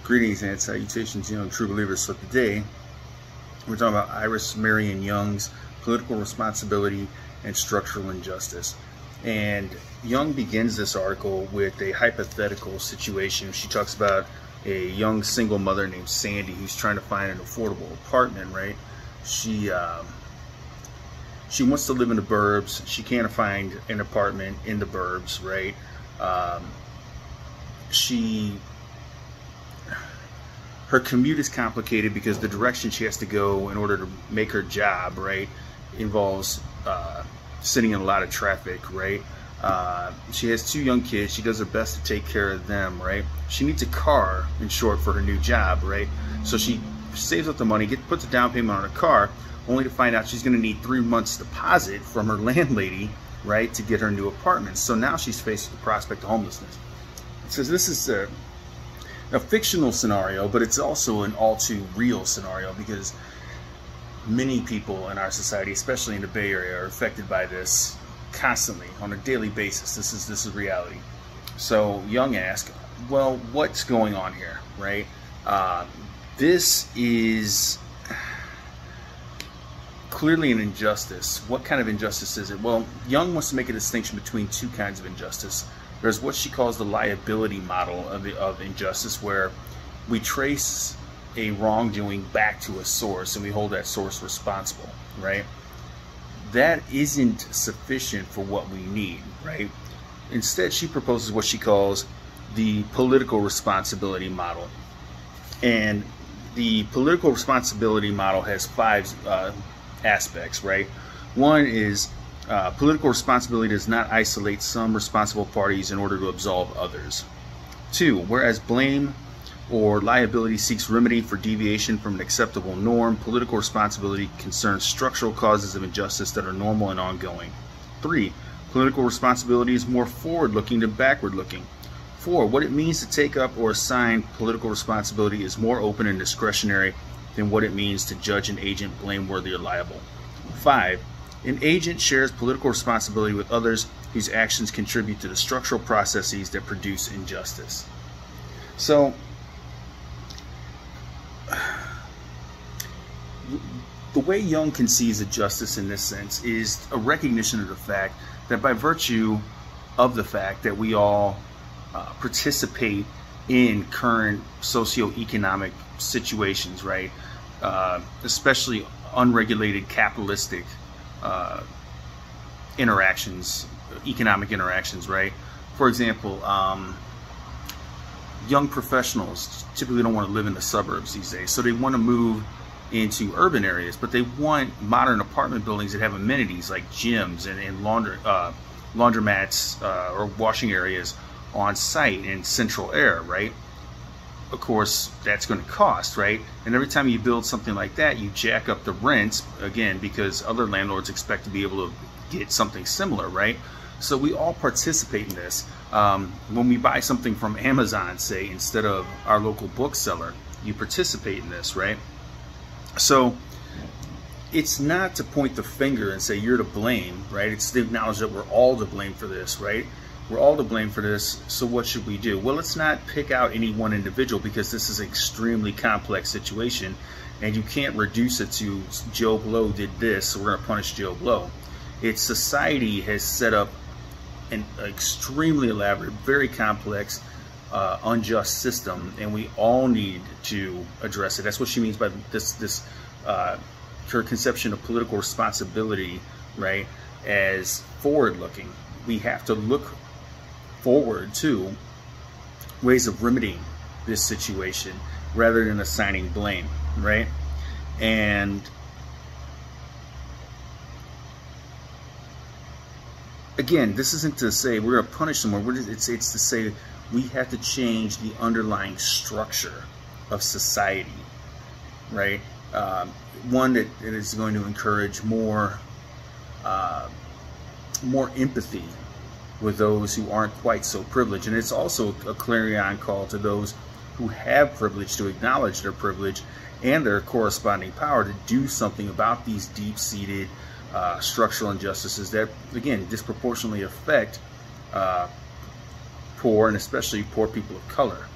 Greetings and salutations, young true believers. So today, we're talking about Iris Marion Young's political responsibility and structural injustice. And Young begins this article with a hypothetical situation. She talks about a young single mother named Sandy who's trying to find an affordable apartment, right? She wants to live in the burbs. She can't find an apartment in the burbs, right? Her commute is complicated because the direction she has to go in order to make her job, right, involves sitting in a lot of traffic, right? She has 2 young kids. She does her best to take care of them, right? She needs a car, in short, for her new job, right? So she saves up the money, puts a down payment on her car, only to find out she's going to need 3 months deposit from her landlady, right, to get her new apartment. So now she's faced with the prospect of homelessness. So this is a fictional scenario, but it's also an all too real scenario because many people in our society, especially in the Bay Area, are affected by this constantly on a daily basis. This is reality. So Young asks, well, what's going on here, right? This is clearly an injustice. What kind of injustice is it? Well, Young wants to make a distinction between 2 kinds of injustice. There's what she calls the liability model of injustice, where we trace a wrongdoing back to a source and we hold that source responsible, right? That isn't sufficient for what we need, right? Instead, she proposes what she calls the political responsibility model. And the political responsibility model has 5 aspects, right? One is political responsibility does not isolate some responsible parties in order to absolve others. 2, whereas blame or liability seeks remedy for deviation from an acceptable norm, political responsibility concerns structural causes of injustice that are normal and ongoing. 3, political responsibility is more forward-looking than backward-looking. 4, what it means to take up or assign political responsibility is more open and discretionary than what it means to judge an agent blameworthy or liable. 5, an agent shares political responsibility with others whose actions contribute to the structural processes that produce injustice. So, the way Young conceives of justice in this sense is a recognition of the fact that by virtue of the fact that we all participate in current socioeconomic situations, right? Especially unregulated capitalistic interactions, economic interactions, right? For example, young professionals typically don't want to live in the suburbs these days, so they want to move into urban areas, but they want modern apartment buildings that have amenities like gyms and laundromats or washing areas on site and central air, right? Of course, that's going to cost, right? And every time you build something like that, you jack up the rents, again, because other landlords expect to be able to get something similar, right? So we all participate in this. When we buy something from Amazon, say, instead of our local bookseller, you participate in this, right? So it's not to point the finger and say you're to blame, right? It's to acknowledge that we're all to blame for this, right? We're all to blame for this, so what should we do? Well, let's not pick out any one individual because this is an extremely complex situation and you can't reduce it to Joe Blow did this, so we're going to punish Joe Blow. It's society has set up an extremely elaborate, very complex, unjust system, and we all need to address it. That's what she means by her conception of political responsibility, right, as forward-looking. We have to look forward to ways of remedying this situation rather than assigning blame, right? And again, this isn't to say we're going to punish someone. It's to say we have to change the underlying structure of society, right? One that is going to encourage more empathy with those who aren't quite so privileged. And it's also a clarion call to those who have privilege to acknowledge their privilege and their corresponding power to do something about these deep-seated structural injustices that, again, disproportionately affect poor and especially poor people of color.